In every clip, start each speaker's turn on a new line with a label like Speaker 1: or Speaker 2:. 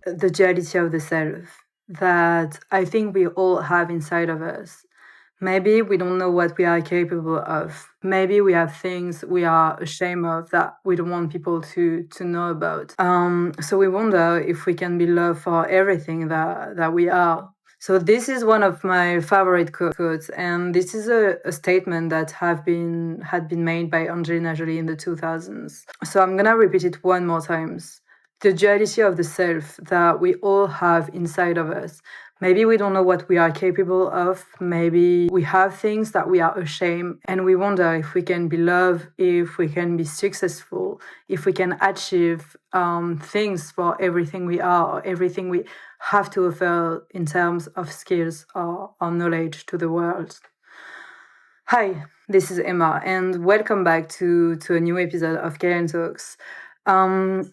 Speaker 1: the duality of the self that I think we all have inside of us. Maybe we don't know what we are capable of. Maybe we have things we are ashamed of that we don't want people to know about. So we wonder if we can be loved for everything that we are. So this is one of my favorite quotes, and this is a statement that had been made by Angelina Jolie in the 2000s. So I'm gonna repeat it one more time. The duality of the self that we all have inside of us. Maybe we don't know what we are capable of. Maybe we have things that we are ashamed, and we wonder if we can be loved, if we can be successful, if we can achieve things for everything we are, or everything we have to offer in terms of skills or knowledge to the world. Hi, this is Emma, and welcome back to a new episode of Karen Talks.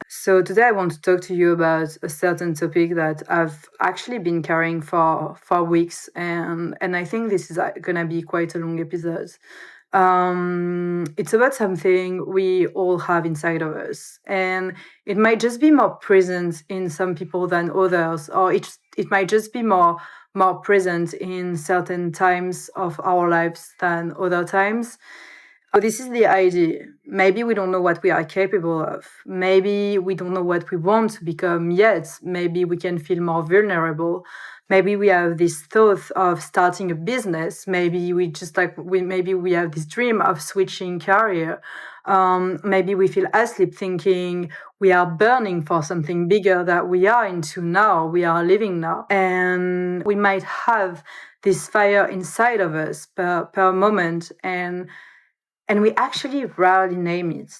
Speaker 1: So today I want to talk to you about a certain topic that I've actually been carrying for weeks, and I think this is gonna be quite a long episode. It's about something we all have inside of us, and it might just be more present in some people than others, or it might just be more present in certain times of our lives than other times. So this is the idea. Maybe we don't know what we are capable of. Maybe we don't know what we want to become yet. Maybe we can feel more vulnerable. Maybe we have this thought of starting a business. Maybe we have this dream of switching career. Maybe we feel asleep thinking we are burning for something bigger that we are into now, we are living now. And we might have this fire inside of us per moment, and we actually rarely name it.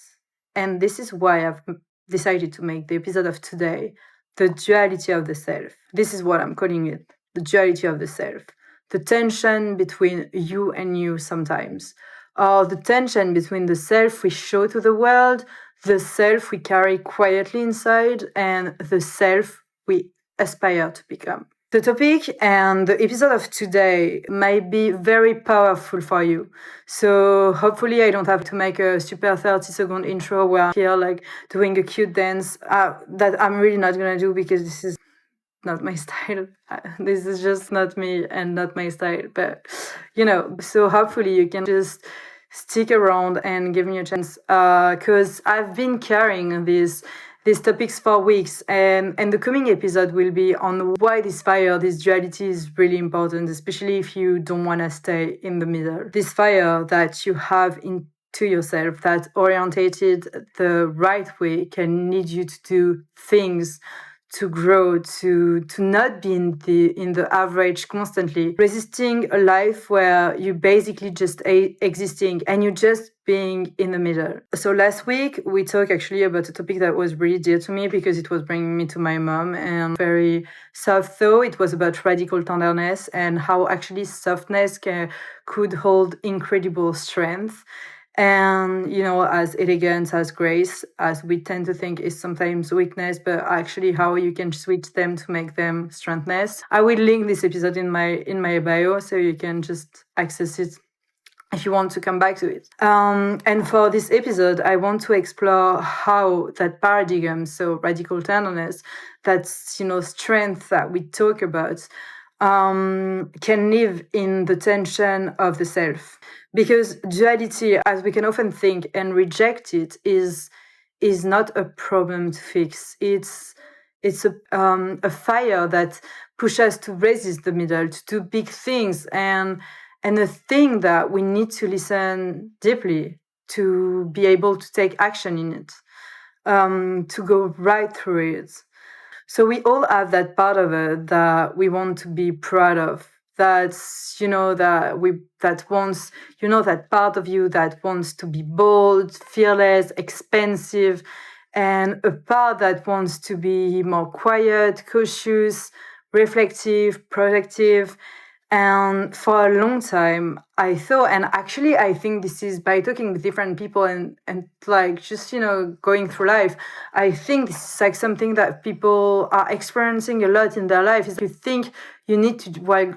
Speaker 1: And this is why I've decided to make the episode of today, the duality of the self. This is what I'm calling it, the duality of the self. The tension between you and you sometimes, or the tension between the self we show to the world, the self we carry quietly inside, and the self we aspire to become. The topic and the episode of today might be very powerful for you. So hopefully I don't have to make a super 30-second intro where I'm here like doing a cute dance that I'm really not going to do because this is not my style. This is just not me and not my style. But, so hopefully you can just stick around and give me a chance because I've been carrying these topics for weeks, and the coming episode will be on why this fire, this duality is really important, especially if you don't want to stay in the middle. This fire that you have into yourself that orientated the right way can lead you to do things, to grow, to not be in the average constantly, resisting a life where you basically just existing and you just being in the middle. So last week we talked actually about a topic that was really dear to me because it was bringing me to my mom, and very soft though. It was about radical tenderness and how actually softness could hold incredible strength. And, as elegance, as grace, as we tend to think is sometimes weakness, but actually how you can switch them to make them strengthness. I will link this episode in my bio so you can just access it if you want to come back to it. And for this episode, I want to explore how that paradigm, so radical tenderness, that, strength that we talk about, can live in the tension of the self. Because duality, as we can often think and reject it, is not a problem to fix. It's a fire that pushes us to resist the middle, to do big things, and a thing that we need to listen deeply to be able to take action in it, to go right through it. So we all have that part of it that we want to be proud of. That's, that wants, that part of you that wants to be bold, fearless, expansive, and a part that wants to be more quiet, cautious, reflective, protective. And for a long time, I thought, and actually I think this is by talking with different people and like just, going through life, I think this is like something that people are experiencing a lot in their life, is you think you need to,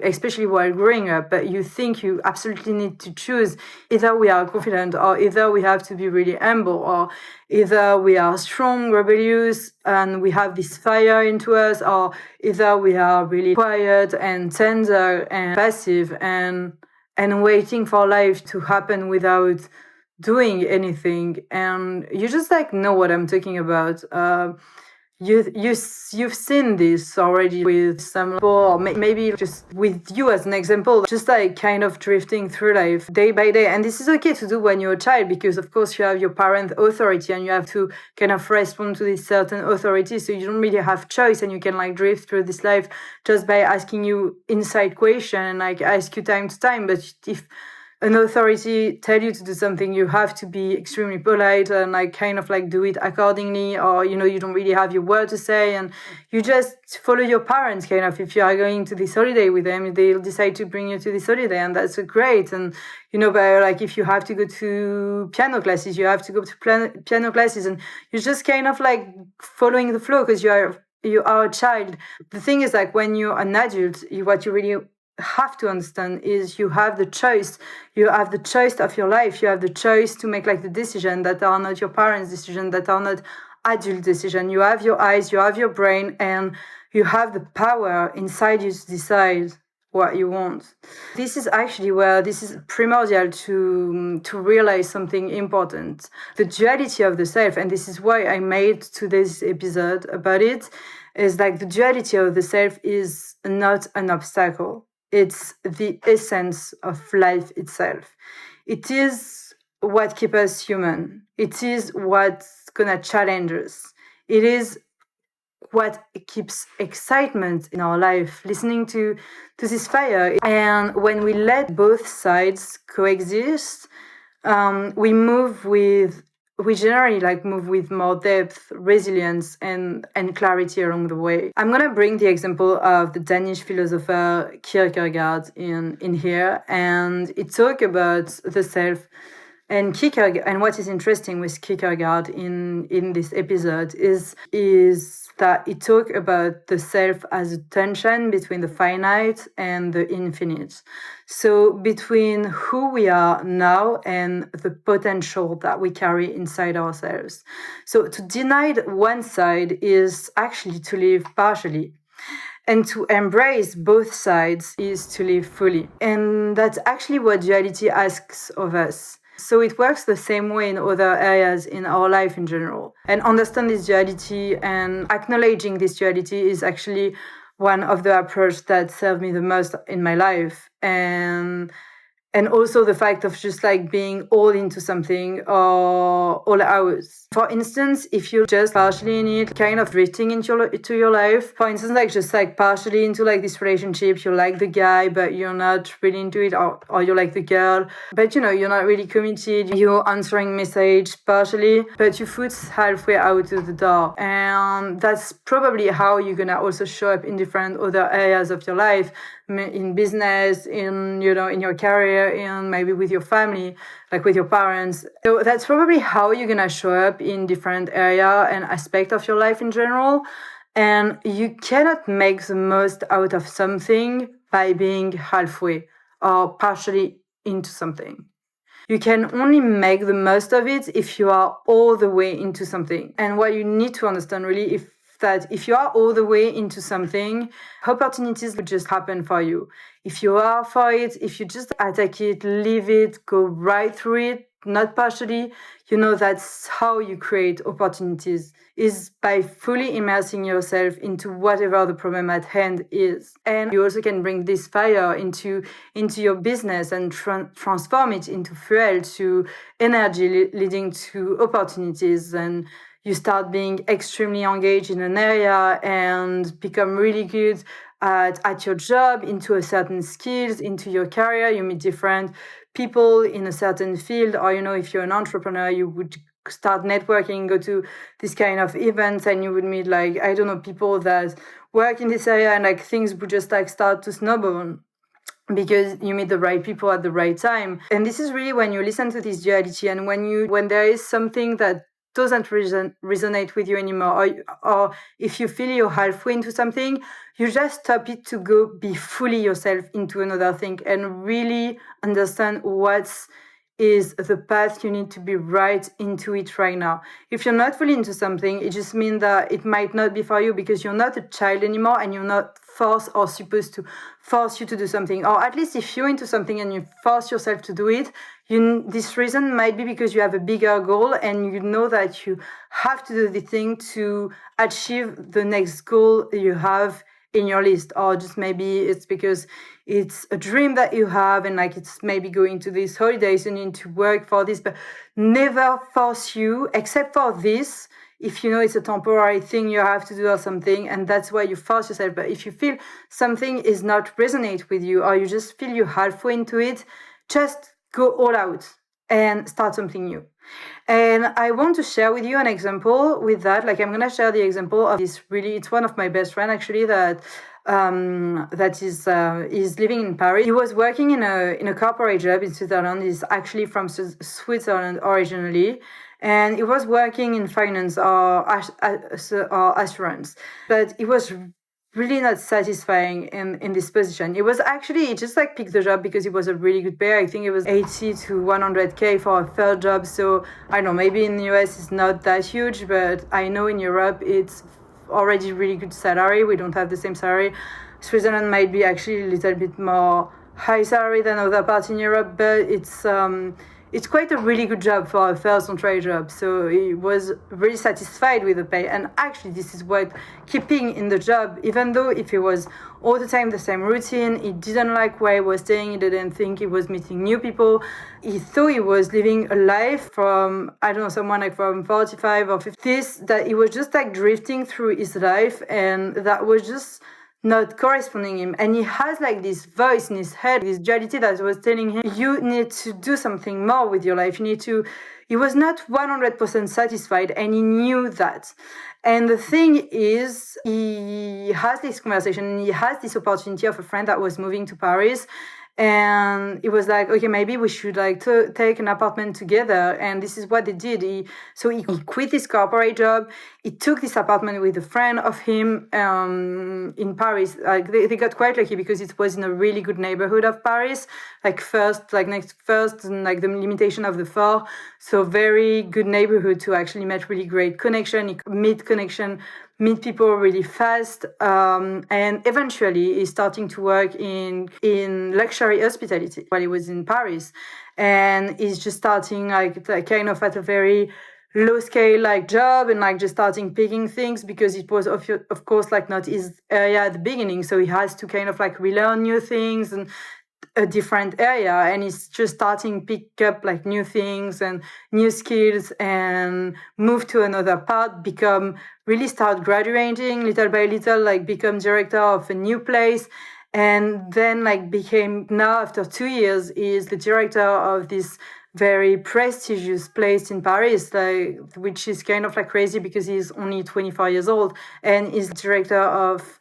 Speaker 1: especially while growing up, but you think you absolutely need to choose. Either we are confident, or either we have to be really humble, or either we are strong, rebellious, and we have this fire into us, or either we are really quiet and tender and passive and waiting for life to happen without doing anything. And you just know what I'm talking about. You've seen this already with some people, or maybe just with you as an example, just kind of drifting through life day by day. And this is okay to do when you're a child, because of course you have your parent authority and you have to kind of respond to this certain authority, so you don't really have choice, and you can drift through this life just by asking you inside question and ask you time to time. But if an authority tell you to do something, you have to be extremely polite and do it accordingly, or you don't really have your word to say, and you just follow your parents kind of. If you are going to this holiday with them, they'll decide to bring you to this holiday, and that's great. And but if you have to go to piano classes, you have to go to piano classes, and you're just kind of following the flow because you are a child. The thing is when you're an adult, what you really have to understand is you have the choice. You have the choice of your life. You have the choice to make the decision that are not your parents' decision, that are not adult decision. You have your eyes, you have your brain, and you have the power inside you to decide what you want. This is actually where this is primordial to realize something important, the duality of the self. And this is why I made today's episode about it, is the duality of the self is not an obstacle. It's the essence of life itself. It is what keeps us human. It is what's gonna challenge us. It is what keeps excitement in our life, listening to this fire. And when we let both sides coexist, we generally move with more depth, resilience, and clarity along the way. I'm gonna bring the example of the Danish philosopher Kierkegaard in here, and it talks about the self. And Kierkegaard, and what is interesting with Kierkegaard in this episode is that it talks about the self as a tension between the finite and the infinite. So between who we are now and the potential that we carry inside ourselves. So to deny one side is actually to live partially. And to embrace both sides is to live fully. And that's actually what duality asks of us. So it works the same way in other areas in our life in general. And understand this duality and acknowledging this duality is actually one of the approaches that served me the most in my life. And also the fact of just being all into something or all out. For instance, if you're just partially in it, kind of drifting into your life. For instance, just partially into this relationship, you like the guy, but you're not really into it, or you like the girl, but you're not really committed. You're answering message partially, but your foot's halfway out of the door. And that's probably how you're gonna also show up in different other areas of your life, in business, in your career, in maybe with your family, with your parents. So that's probably how you're gonna show up in different area and aspect of your life in general. And you cannot make the most out of something by being halfway or partially into something. You can only make the most of it if you are all the way into something. And what you need to understand really that if you are all the way into something, opportunities will just happen for you. If you are for it, if you just attack it, leave it, go right through it, not partially, that's how you create opportunities, is by fully immersing yourself into whatever the problem at hand is. And you also can bring this fire into your business and transform it into fuel, to energy leading to opportunities. And you start being extremely engaged in an area and become really good at your job, into a certain skills, into your career. You meet different people in a certain field, or if you're an entrepreneur, you would start networking, go to this kind of events, and you would meet people that work in this area, and things would just start to snowball because you meet the right people at the right time. And this is really when you listen to this duality, and when there is something that doesn't resonate with you anymore, or if you feel you're halfway into something, you just stop it to go be fully yourself into another thing and really understand what's is the path you need to be right into it right now. If you're not fully into something, it just means that it might not be for you because you're not a child anymore and you're not forced or supposed to force you to do something. Or at least if you're into something and you force yourself to do it, this reason might be because you have a bigger goal and you know that you have to do the thing to achieve the next goal you have in your list, or just maybe it's because it's a dream that you have and like it's maybe going to these holidays and you need to work for this, but never force you except for this if you know it's a temporary thing you have to do or something, and that's why you force yourself. But if you feel something is not resonate with you or you just feel you're halfway into it, just go all out and start something new. And I want to share with you an example with that. Like I'm going to share the example of this really, it's one of my best friends actually that is living in Paris. He was working in a corporate job in Switzerland. He's actually from Switzerland originally. And he was working in finance or assurance. But he was really not satisfying in this position. It was actually, he just like picked the job because it was a really good pay. I think it was 80 to 100K for a third job. So I don't know, maybe in the US it's not that huge, but I know in Europe it's already really good salary. We don't have the same salary. Switzerland might be actually a little bit more high salary than other parts in Europe, but it's quite a really good job for a first on-trade job. So he was really satisfied with the pay. And actually, this is what keeping in the job, even though if it was all the time the same routine, he didn't like where he was staying, he didn't think he was meeting new people. He thought he was living a life from, I don't know, someone like from 45 or 50, that he was just like drifting through his life. And that was just not corresponding him. And he has like this voice in his head, this duality that was telling him, you need to do something more with your life. He was not 100% satisfied and he knew that. And the thing is, he has this conversation, he has this opportunity of a friend that was moving to Paris. And it was like, okay, maybe we should like take an apartment together. And this is what they did. He quit his corporate job. He took this apartment with a friend of him in Paris. Like they got quite lucky because it was in a really good neighborhood of Paris. Like next first, and like the limitation of the 4. So very good neighborhood to actually make really great connection, meet people really fast, and eventually he's starting to work in luxury hospitality while he was in Paris, and he's just starting like kind of at a very low scale like job and like just starting picking things because it was of course like not his area at the beginning, so he has to kind of like relearn new things and a different area, and he's just starting pick up like new things and new skills and move to another part, really start graduating little by little, like become director of a new place, and then like became, now after 2 years is the director of this very prestigious place in Paris, like, which is kind of like crazy because he's only 24 years old and is director of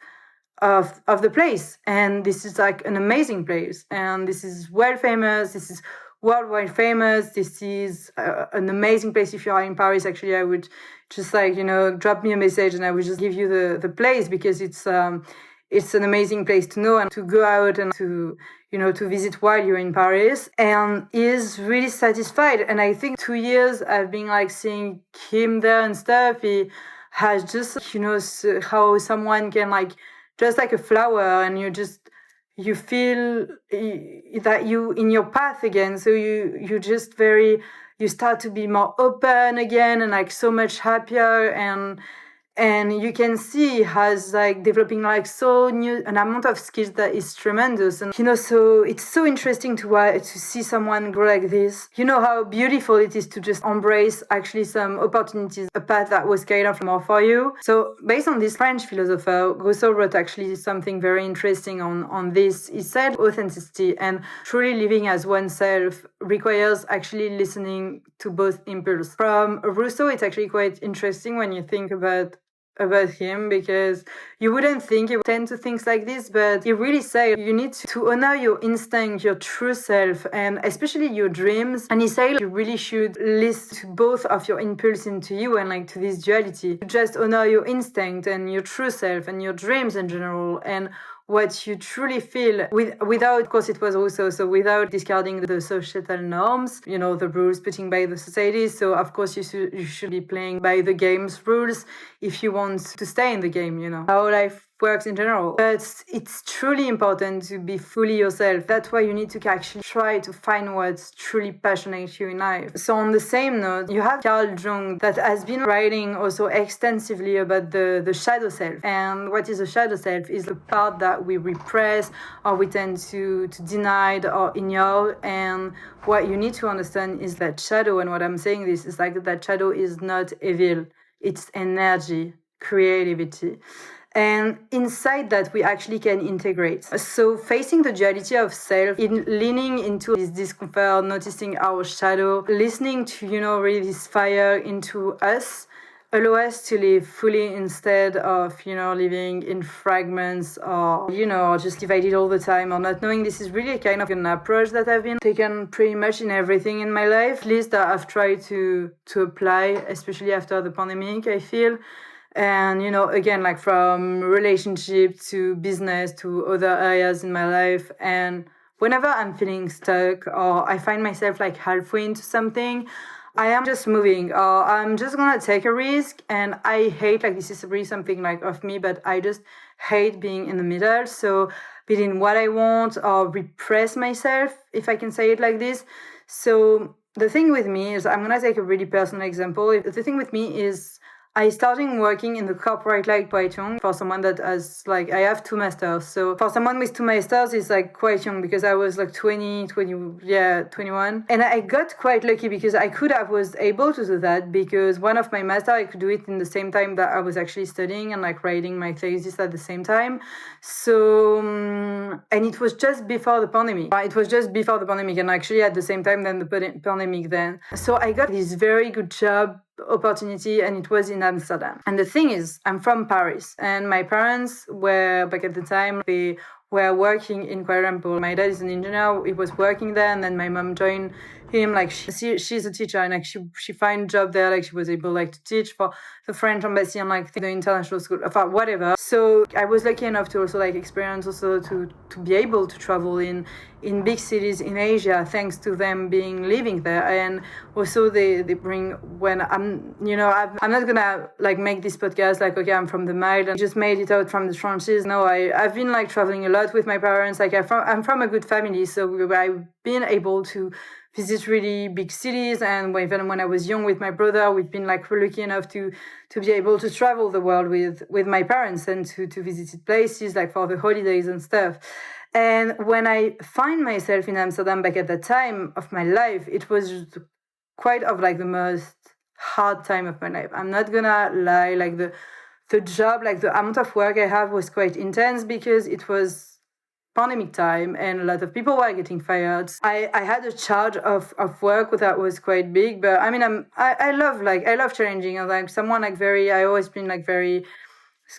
Speaker 1: the place. And this is like an amazing place, and this is well famous, this is worldwide famous, this is an amazing place. If you are in Paris, actually I would just like, drop me a message and I would just give you the place, because it's an amazing place to know and to go out and to visit while you're in Paris. And is really satisfied. And I think 2 years I've been like seeing him there and stuff. He has just, how someone can like, just like a flower, and you feel that you in your path again. So you start to be more open again and like so much happier, and you can see he has like developing like an amount of skills that is tremendous. And so it's so interesting to see someone grow like this. How beautiful it is to just embrace actually some opportunities, a path that was kind of more for you. So based on this French philosopher, Rousseau wrote actually something very interesting on this. He said authenticity and truly living as oneself requires actually listening to both impulse. From Rousseau, it's actually quite interesting when you think about about him, because you wouldn't think he would tend to things like this, but he really said you need to honor your instinct, your true self, and especially your dreams. And he said you really should listen to both of your impulse into you and like to this duality. Just honor your instinct and your true self and your dreams in general, and what you truly feel without, of course, it was also so without discarding the societal norms, you know, the rules putting by the society. So of course you should be playing by the game's rules if you want to stay in the game, you know, how life works in general. But it's truly important to be fully yourself. That's why you need to actually try to find what's truly passionate to you in life. So on the same note, you have Carl Jung that has been writing also extensively about the shadow self. And what is a shadow self is the part that we repress or we tend to deny or ignore. And what you need to understand is that shadow, and what I'm saying this is like that shadow is not evil. It's energy, creativity. And inside that, we actually can integrate. So facing the duality of self, in leaning into this discomfort, noticing our shadow, listening to, you know, really this fire into us, allow us to live fully instead of, you know, living in fragments or, you know, just divided all the time or not knowing. This is really a kind of an approach that I've been taken pretty much in everything in my life, at least that I've tried to apply, especially after the pandemic, I feel. And, you know, again, like from relationship to business to other areas in my life. And whenever I'm feeling stuck or I find myself like halfway into something, I am just moving or I'm just gonna take a risk. And I hate, like, this is really something like of me, but I just hate being in the middle. So between what I want or repress myself, if I can say it like this. So the thing with me is, I'm gonna take a really personal example. The thing with me is, I started working in the corporate life quite young. For someone that has, like, I have 2 masters. So for someone with 2 masters, it's like quite young because I was like 21. And I got quite lucky because I was able to do that because one of my masters, I could do it in the same time that I was actually studying and like writing my thesis at the same time. So, and it was just before the pandemic. And actually at the same time than the pandemic then. So I got this very good job opportunity, and it was in Amsterdam. And the thing is, I'm from Paris, and my parents were, back at the time, they were working in Kuala Lumpur. My dad is an engineer, he was working there, and then my mom joined him. Like, she's a teacher, and like she found a job there, like she was able like to teach for the French embassy and like the international school, whatever. So I was lucky enough to also like experience also to be able to travel in big cities in Asia, thanks to them living there. And also they bring, when I'm not gonna like make this podcast like, okay, I'm from the mile and just made it out from the trenches. No, I've been like traveling a lot with my parents. Like I'm from a good family, so I've been able to visit really big cities. And even when I was young with my brother, we've been like lucky enough to be able to travel the world with my parents and to visit places like for the holidays and stuff. And when I find myself in Amsterdam back at that time of my life, it was quite of like the most hard time of my life. I'm not gonna lie, like the job, like the amount of work I have was quite intense because it was pandemic time and a lot of people were getting fired. I had a charge of work that was quite big, but I mean, I love challenging. I'm like someone like I always been like very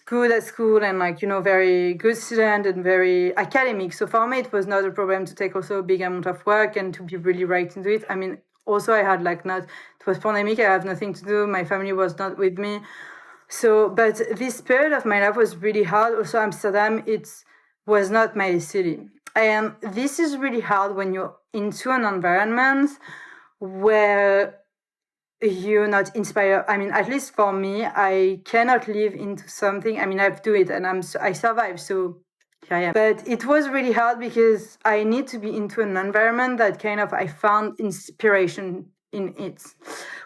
Speaker 1: good at school and like, you know, very good student and very academic. So for me, it was not a problem to take also a big amount of work and to be really right into it. I mean, also I had like it was pandemic, I have nothing to do. My family was not with me. So, but this period of my life was really hard. Also Amsterdam, was not my city. And this is really hard when you're into an environment where you're not inspired. I mean, at least for me, I cannot live into something. I mean, I've do it and I survive. So here I am. But it was really hard because I need to be into an environment that kind of I found inspiration in it,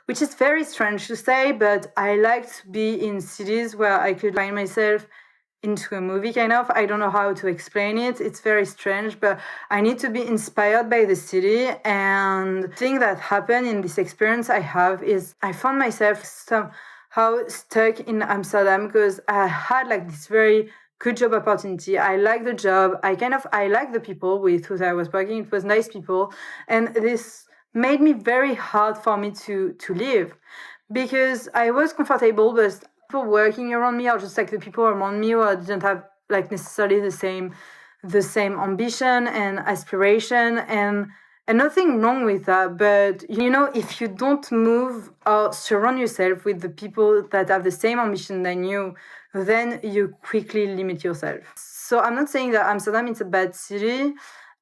Speaker 1: which is very strange to say, but I like to be in cities where I could find myself into a movie kind of. I don't know how to explain it. It's very strange, but I need to be inspired by the city. And the thing that happened in this experience I have is I found myself somehow stuck in Amsterdam because I had like this very good job opportunity. I like the job. I like the people with who I was working. It was nice people. And this made me very hard for me to live because I was comfortable, but people working around me, or just like the people around me, who didn't have like necessarily the same ambition and aspiration, and nothing wrong with that. But if you don't move or surround yourself with the people that have the same ambition than you, then you quickly limit yourself. So I'm not saying that Amsterdam is a bad city.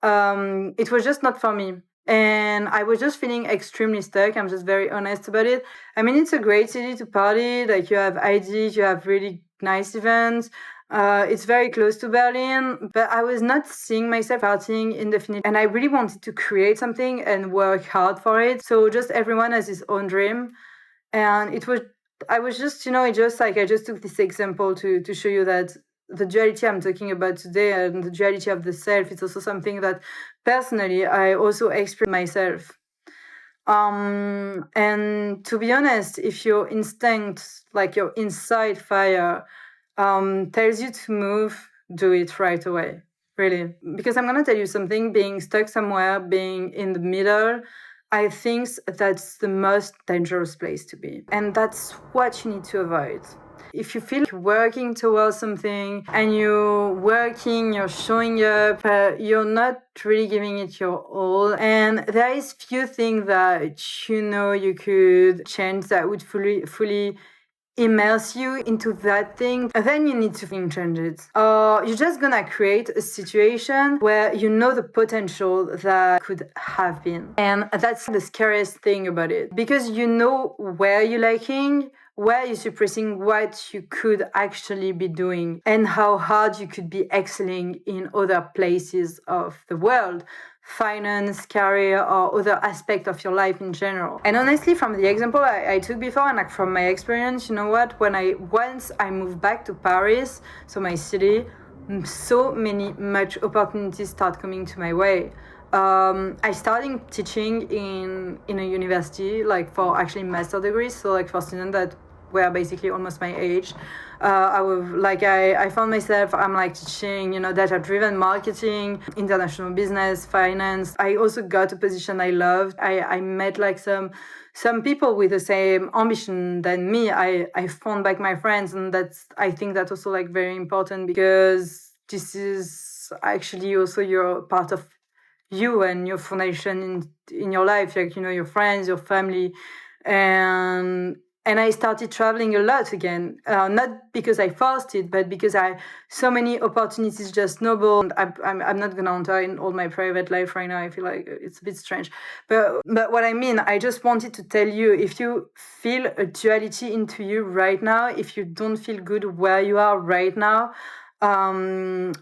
Speaker 1: It was just not for me. And I was just feeling extremely stuck. I'm just very honest about it. I mean, it's a great city to party. Like, you have IDs, you have really nice events. It's very close to Berlin, but I was not seeing myself partying indefinitely. And I really wanted to create something and work hard for it. So just everyone has his own dream. And I just took this example to show you that the duality I'm talking about today, and the duality of the self, is also something that personally I also experience myself. And to be honest, if your instinct, like your inside fire, tells you to move, do it right away. Really. Because I'm going to tell you something, being stuck somewhere, being in the middle, I think that's the most dangerous place to be. And that's what you need to avoid. If you feel you're working towards something and you're showing up, you're not really giving it your all, and there is few things that you could change that would fully immerse you into that thing, then you need to change it. Or you're just gonna create a situation where the potential that could have been. And that's the scariest thing about it. Because where you're lacking, where you're suppressing what you could actually be doing, and how hard you could be excelling in other places of the world. Finance, career, or other aspect of your life in general. And honestly, from the example I took before, and like from my experience, once I moved back to Paris, so my city, so much opportunities start coming to my way. I started teaching in a university, like for actually master degrees, so like for students that were basically almost my age. I found myself, I'm like teaching, data-driven marketing, international business, finance. I also got a position I loved. I met like some people with the same ambition than me. I found back my friends, and I think that's also like very important, because this is actually also your part of you and your foundation in your life, like, your friends, your family. And I started traveling a lot again, not because I forced it, but because so many opportunities just snowballed. I'm not gonna enter in all my private life right now. I feel like it's a bit strange, but what I mean, I just wanted to tell you, if you feel a duality into you right now, if you don't feel good where you are right now,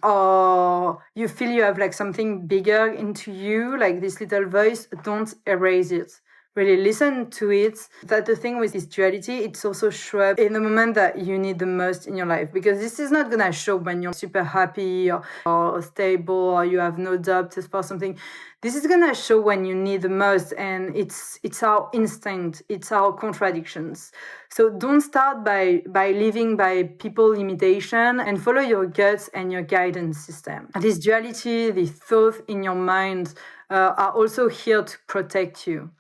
Speaker 1: or you feel you have like something bigger into you, like this little voice, don't erase it. Really listen to it. That the thing with this duality, it's also show up in the moment that you need the most in your life, because this is not gonna show when you're super happy or stable, or you have no doubts for something. This is gonna show when you need the most, and it's our instinct, it's our contradictions. So don't start by living by people limitation, and follow your guts and your guidance system. This duality, these thoughts in your mind are also here to protect you.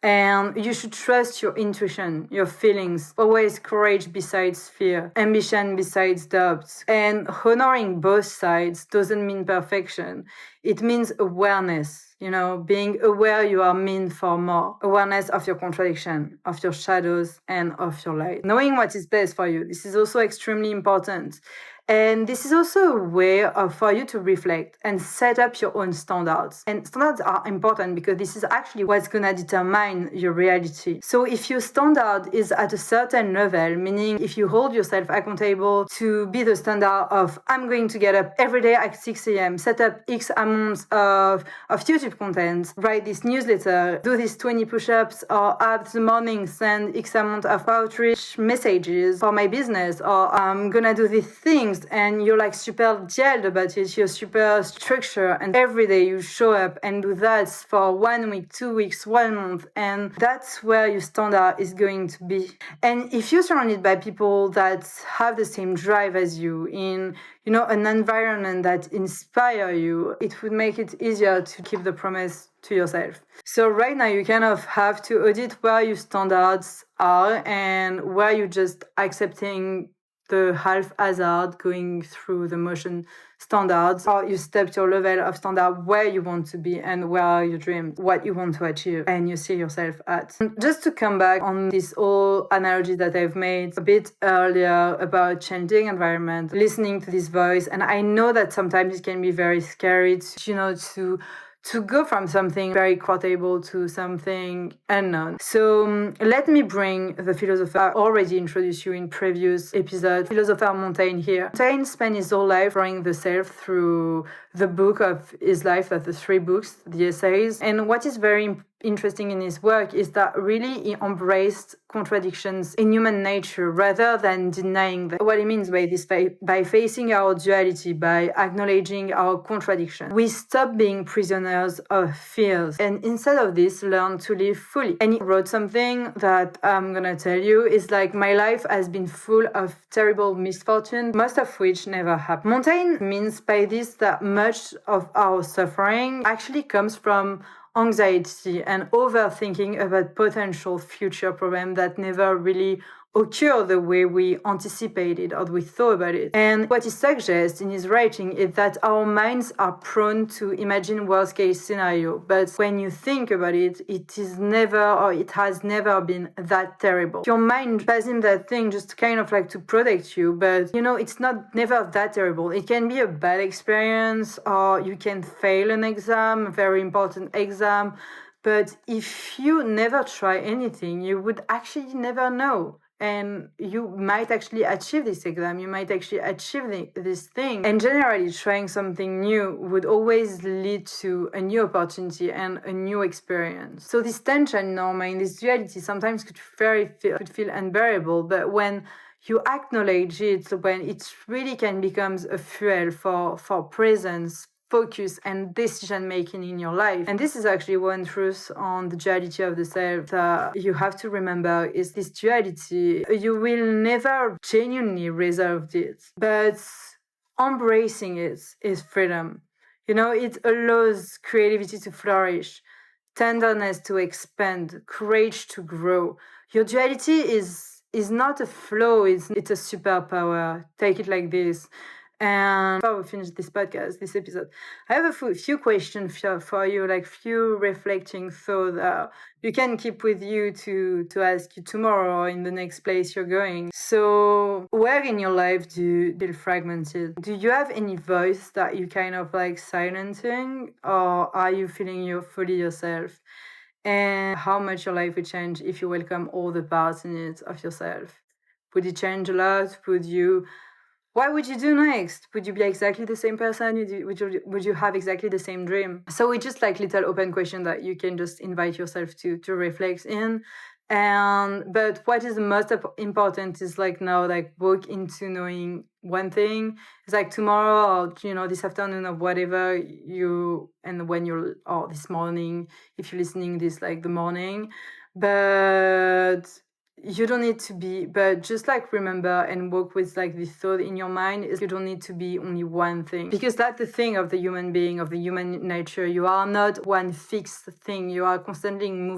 Speaker 1: And you should trust your intuition, your feelings. Always courage besides fear, ambition besides doubts. And honoring both sides doesn't mean perfection. It means awareness. Being aware you are meant for more. Awareness of your contradiction, of your shadows, and of your light. Knowing what is best for you. This is also extremely important. And this is also a way for you to reflect and set up your own standards. And standards are important because this is actually what's going to determine your reality. So if your standard is at a certain level, meaning if you hold yourself accountable to be the standard of, I'm going to get up every day at 6 a.m., set up X amount of YouTube content, write this newsletter, do these 20 push-ups, or at the morning send X amount of outreach messages for my business, or I'm going to do this thing, things and you're like super gelled about it, you're super structured, and every day you show up and do that for 1 week, 2 weeks, 1 month, and that's where your standard is going to be. And if you're surrounded by people that have the same drive as you, in an environment that inspire you, it would make it easier to keep the promise to yourself. So right now you kind of have to audit where your standards are and where you're just accepting the haphazard, going through the motion standards, or you step your level of standard where you want to be and where are your dreams, what you want to achieve, and you see yourself at. Just to come back on this whole analogy that I've made a bit earlier about changing environment, listening to this voice, and I know that sometimes it can be very scary to go from something very quotable to something unknown. So let me bring the philosopher I already introduced you in previous episodes, philosopher Montaigne here. Montaigne spent his whole life drawing the self through the book of his life, the 3 books, the essays. And what is very interesting in his work is that really he embraced contradictions in human nature rather than denying them. What he means by this, by facing our duality, by acknowledging our contradiction, we stop being prisoners of fears and instead of this learn to live fully. And he wrote something that I'm gonna tell you is like, my life has been full of terrible misfortune, most of which never happened. Montaigne means by this that much of our suffering actually comes from anxiety and overthinking about potential future problems that never really occur the way we anticipated or we thought about it. And what he suggests in his writing is that our minds are prone to imagine worst case scenario, but when you think about it, it is never, or it has never been that terrible. Your mind does in that thing just kind of like to protect you, but it's not never that terrible. It can be a bad experience, or you can fail an exam, a very important exam, but if you never try anything, you would actually never know. And you might actually achieve this exam, you might actually achieve this thing. And generally, trying something new would always lead to a new opportunity and a new experience. So this tension in our mind, this duality, sometimes could feel unbearable, but when you acknowledge it, when it really can become a fuel for presence, focus and decision making in your life. And this is actually one truth on the duality of the self that you have to remember is this duality. You will never genuinely resolve it, but embracing it is freedom. It allows creativity to flourish, tenderness to expand, courage to grow. Your duality is not a flaw, it's a superpower. Take it like this. And before we finish this podcast, this episode, I have a few questions for you, like few reflecting thoughts that you can keep with you to ask you tomorrow or in the next place you're going. So where in your life do you feel fragmented? Do you have any voice that you kind of like silencing, or are you feeling you're fully yourself? And how much your life would change if you welcome all the parts in it of yourself? Would it change a lot? What would you do next? Would you be exactly the same person? Would you have exactly the same dream? So it's just like little open question that you can just invite yourself to reflect in. But what is the most important is like now, like walk into knowing one thing. It's like tomorrow or this afternoon or whatever or this morning if you're listening this like the morning, but you don't need to be, but just like remember and work with like this thought in your mind is you don't need to be only one thing, because that's the thing of the human being, of the human nature. You are not one fixed thing. You are constantly in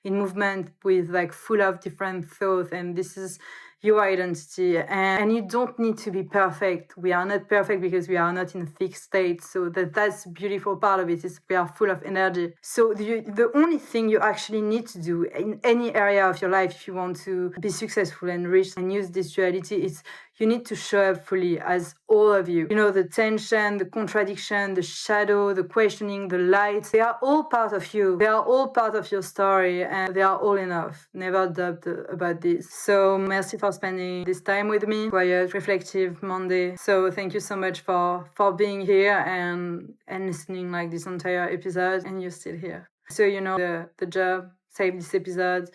Speaker 1: movement with like full of different thoughts, and this is your identity, and you don't need to be perfect. We are not perfect because we are not in a fixed state. So that's the beautiful part of it, is we are full of energy. So the only thing you actually need to do in any area of your life if you want to be successful and rich and use this duality is you need to show up fully as all of you. The tension, the contradiction, the shadow, the questioning, the light, they are all part of you. They are all part of your story, and they are all enough. Never doubt about this. So merci for spending this time with me. Quiet, reflective Monday. So thank you so much for being here and listening like this entire episode, and you're still here. So the job, save this episode,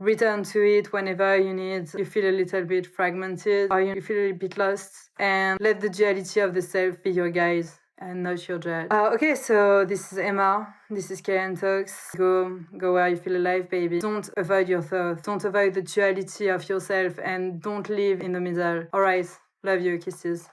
Speaker 1: return to it whenever you feel a little bit fragmented or you feel a little bit lost, and let the duality of the self be your guide and not your judge. Okay, so this is Emma. This is Karen Talks. Go where you feel alive, baby. Don't avoid your thoughts. Don't avoid the duality of yourself, and don't live in the middle. Alright, love you, kisses.